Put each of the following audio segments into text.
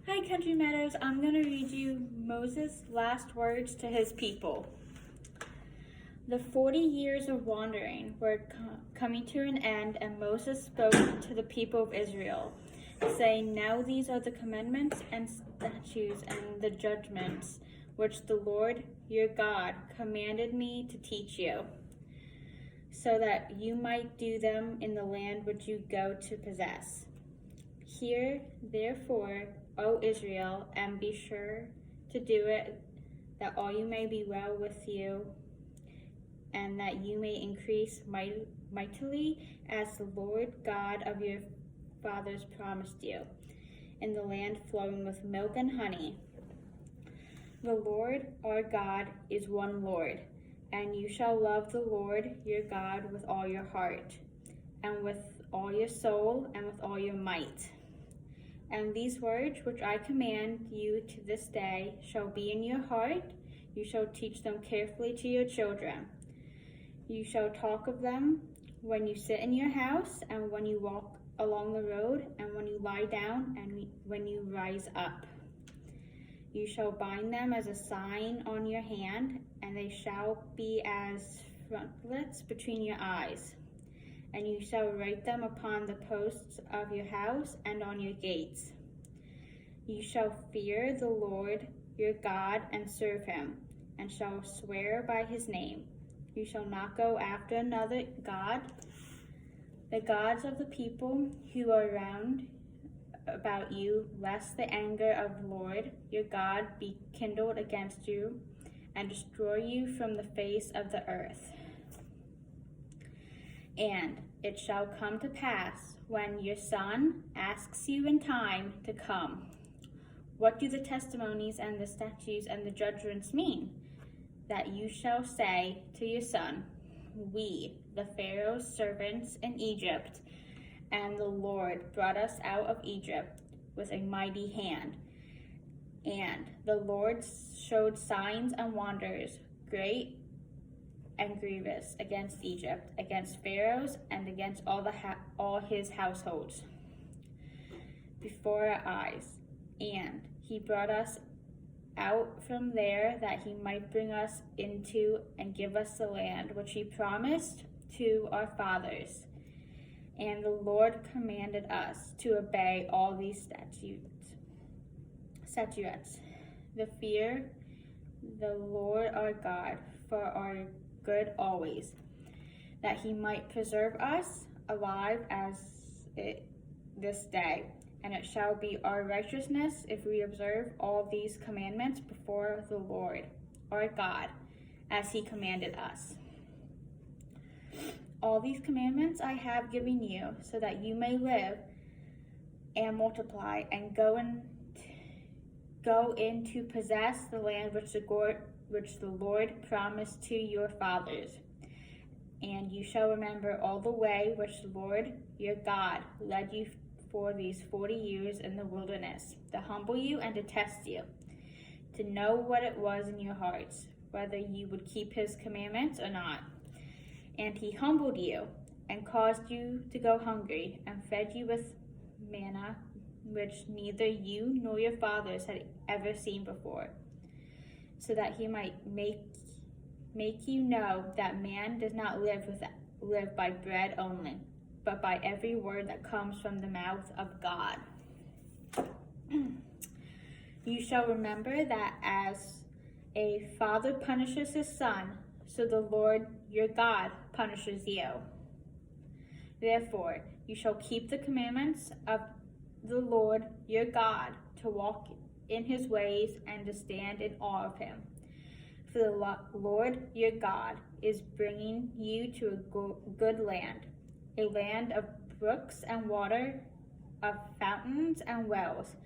Hi, Country Meadows. I'm going to read you Moses' last words to his people. The 40 years of wandering were coming to an end, and Moses spoke to the people of Israel, saying, Now these are the commandments and statutes and the judgments which the Lord your God commanded me to teach you, so that you might do them in the land which you go to possess. Hear, therefore, O Israel, and be sure to do it, that all you may be well with you, and that you may increase mightily, as the Lord God of your fathers promised you, in the land flowing with milk and honey. The Lord our God is one Lord, and you shall love the Lord your God with all your heart, and with all your soul, and with all your might. And these words which I command you to this day shall be in your heart. You shall teach them carefully to your children. You shall talk of them when you sit in your house, and when you walk along the road, and when you lie down, and when you rise up. You shall bind them as a sign on your hand, and they shall be as frontlets between your eyes. And you shall write them upon the posts of your house and on your gates. You shall fear the Lord your God and serve him, and shall swear by his name. You shall not go after another god, the gods of the people who are round about you, lest the anger of the Lord your God be kindled against you, and destroy you from the face of the earth. And it shall come to pass, when your son asks you in time to come, What do the testimonies and the statutes and the judgments mean? That you shall say to your son, We, the Pharaoh's servants in Egypt, and the Lord brought us out of Egypt with a mighty hand. And the Lord showed signs and wonders, great and grievous, against Egypt, against Pharaoh's, and against all his households, before our eyes. And he brought us out from there, that he might bring us into and give us the land which he promised to our fathers. And the Lord commanded us to obey all these statutes, to fear the Lord our God for our good always, that he might preserve us alive as this day. And it shall be our righteousness if we observe all these commandments before the Lord our God, as he commanded us. All these commandments I have given you, so that you may live and multiply, and go in to possess the land which the Lord promised to your fathers. And you shall remember all the way which the Lord your God led you for these 40 years in the wilderness, to humble you and to test you, to know what it was in your hearts, whether you would keep his commandments or not. And he humbled you, and caused you to go hungry, and fed you with manna, which neither you nor your fathers had ever seen before, so that he might make you know that man does not live by bread only, but by every word that comes from the mouth of God. You shall remember that as a father punishes his son, so the Lord your God punishes you. Therefore, you shall keep the commandments of the Lord your God, to walk in his ways and to stand in awe of him. For the Lord your God is bringing you to a good land, a land of brooks and water, of fountains and wells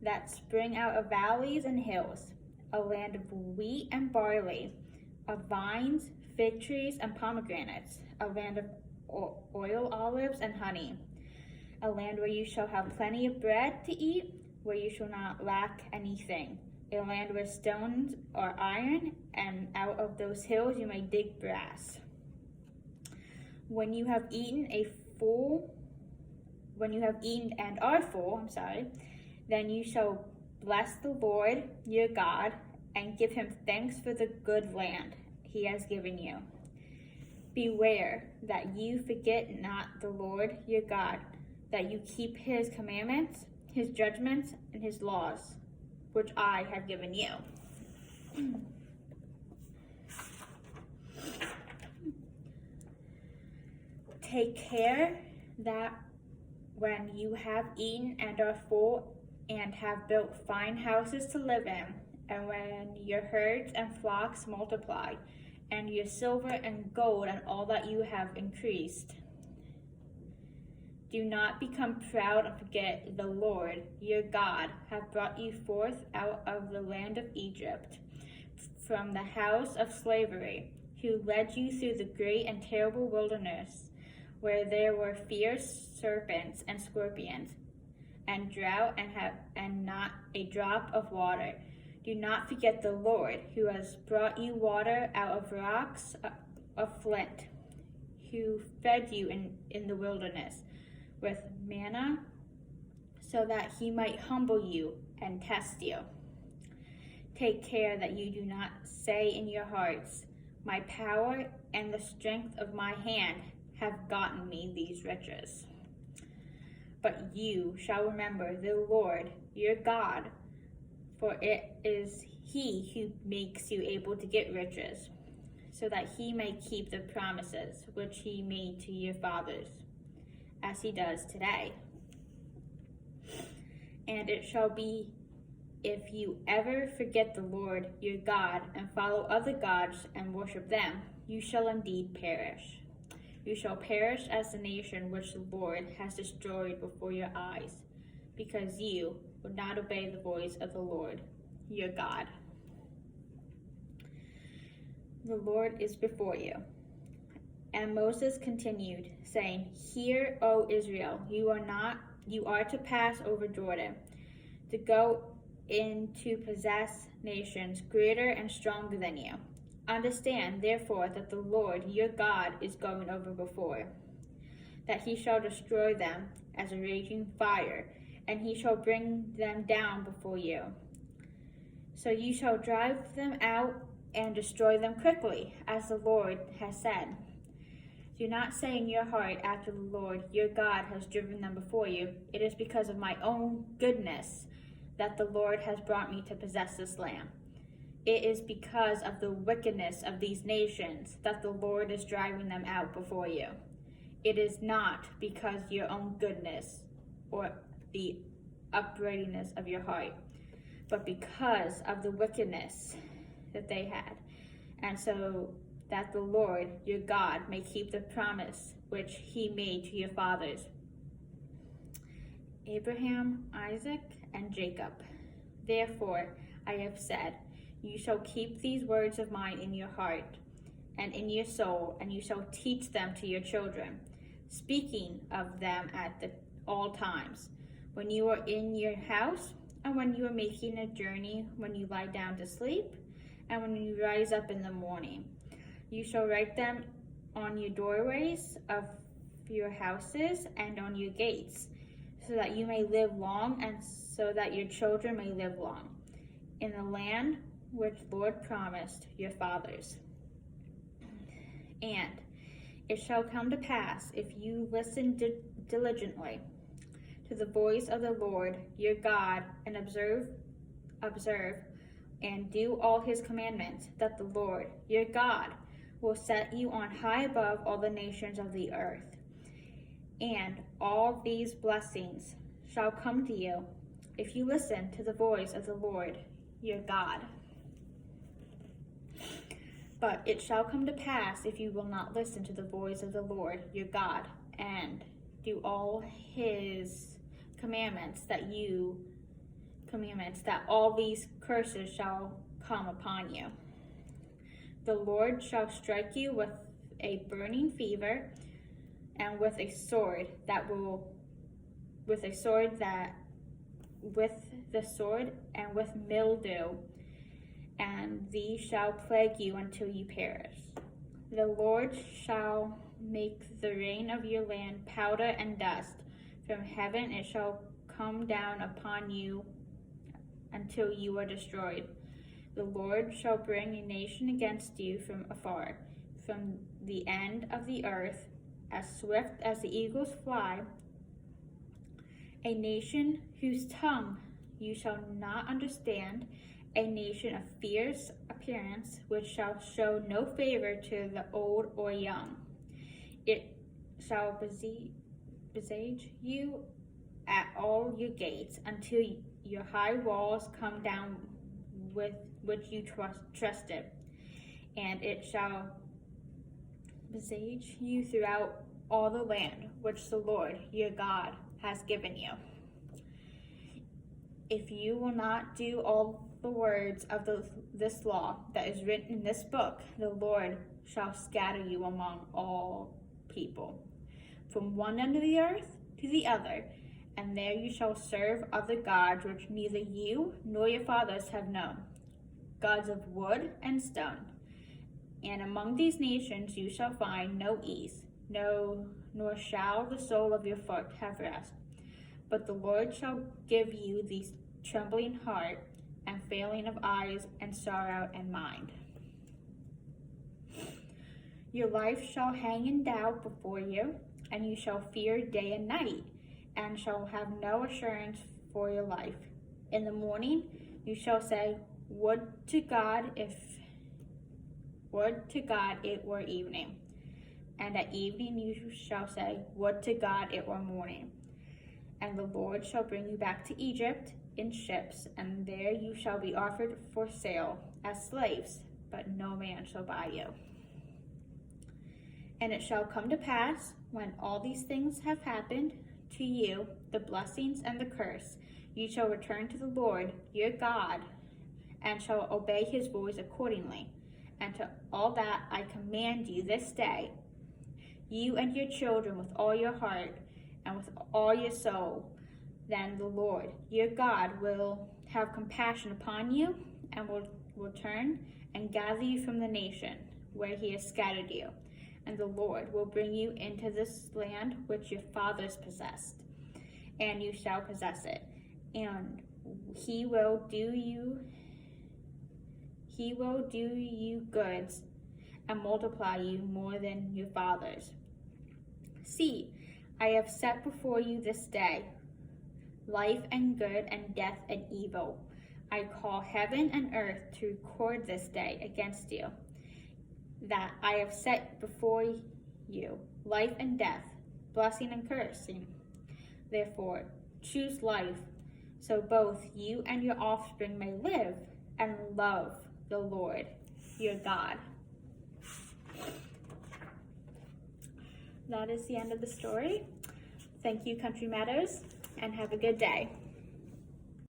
that spring out of valleys and hills, a land of wheat and barley, of vines, fig trees, and pomegranates, a land of oil, olives, and honey, a land where you shall have plenty of bread to eat, where you shall not lack anything, a land where stones are iron, and out of those hills you may dig brass. When you have eaten and are full, Then you shall bless the Lord your God and give him thanks for the good land he has given you. Beware that you forget not the Lord your God, that you keep his commandments, his judgments, and his laws, which I have given you. Take care that when you have eaten and are full and have built fine houses to live in, and when your herds and flocks multiply, and your silver and gold and all that you have increased, do not become proud and forget the Lord your God hath brought you forth out of the land of Egypt, from the house of slavery, who led you through the great and terrible wilderness, where there were fierce serpents and scorpions, and drought and not a drop of water. Do not forget the Lord, who has brought you water out of rocks of flint, who fed you in the wilderness with manna, so that he might humble you and test you. Take care that you do not say in your hearts, my power and the strength of my hand have gotten me these riches. But you shall remember the Lord your God, for it is he who makes you able to get riches, so that he may keep the promises which he made to your fathers, as he does today. And it shall be, if you ever forget the Lord your God and follow other gods and worship them, you shall indeed perish. You shall perish as the nation which the Lord has destroyed before your eyes, because you would not obey the voice of the Lord your God. The Lord is before you. And Moses continued, saying, Hear, O Israel, you are to pass over Jordan, to go in to possess nations greater and stronger than you. Understand, therefore, that the Lord your God is going over before, that he shall destroy them as a raging fire, and he shall bring them down before you. So you shall drive them out and destroy them quickly, as the Lord has said. Do not say in your heart, after the Lord your God has driven them before you, it is because of my own goodness that the Lord has brought me to possess this land. It is because of the wickedness of these nations that the Lord is driving them out before you. It is not because of your own goodness or the uprightness of your heart, but because of the wickedness that they had, and so that the Lord your God may keep the promise which he made to your fathers, Abraham, Isaac, and Jacob. Therefore I have said, you shall keep these words of mine in your heart and in your soul, and you shall teach them to your children, speaking of them at all times, when you are in your house, and when you are making a journey, when you lie down to sleep, and when you rise up in the morning. You shall write them on your doorways of your houses and on your gates, so that you may live long, and so that your children may live long, in the land which the Lord promised your fathers. And it shall come to pass, if you listen diligently to the voice of the Lord your God, and observe and do all his commandments, that the Lord your God will set you on high above all the nations of the earth. And all these blessings shall come to you if you listen to the voice of the Lord your God. But it shall come to pass, if you will not listen to the voice of the Lord your God, and do all his commandments, that all these curses shall come upon you. The Lord shall strike you with a burning fever, and with the sword and with mildew, and these shall plague you until you perish. The Lord shall make the rain of your land powder and dust. From heaven it shall come down upon you until you are destroyed. The Lord shall bring a nation against you from afar, from the end of the earth, as swift as the eagles fly, a nation whose tongue you shall not understand, a nation of fierce appearance, which shall show no favor to the old or young. It shall besiege you at all your gates until your high walls come down with which you trusted, and it shall besiege you throughout all the land which the Lord your God has given you. If you will not do all the words of this law that is written in this book, the Lord shall scatter you among all people, from one end of the earth to the other, and there you shall serve other gods which neither you nor your fathers have known, gods of wood and stone. And among these nations you shall find no ease, nor shall the sole of your foot have rest. But the Lord shall give you the trembling heart, and failing of eyes, and sorrow and mind. Your life shall hang in doubt before you, and you shall fear day and night, and shall have no assurance for your life. In the morning you shall say, Would to God it were evening. And at evening you shall say, Would to God it were morning. And the Lord shall bring you back to Egypt in ships, and there you shall be offered for sale as slaves, but no man shall buy you. And it shall come to pass, when all these things have happened to you, the blessings and the curse, you shall return to the Lord your God, and shall obey his voice accordingly, and to all that I command you this day, you and your children with all your heart and with all your soul. Then the Lord your God will have compassion upon you, and will turn and gather you from the nation where he has scattered you. And the Lord will bring you into this land which your fathers possessed, and you shall possess it. And he will do you goods and multiply you more than your fathers. See, I have set before you this day life and good, and death and evil. I call heaven and earth to record this day against you, that I have set before you life and death, blessing and cursing. Therefore, choose life, so both you and your offspring may live and love the Lord your God. That is the end of the story. Thank you, Country Meadows, and have a good day.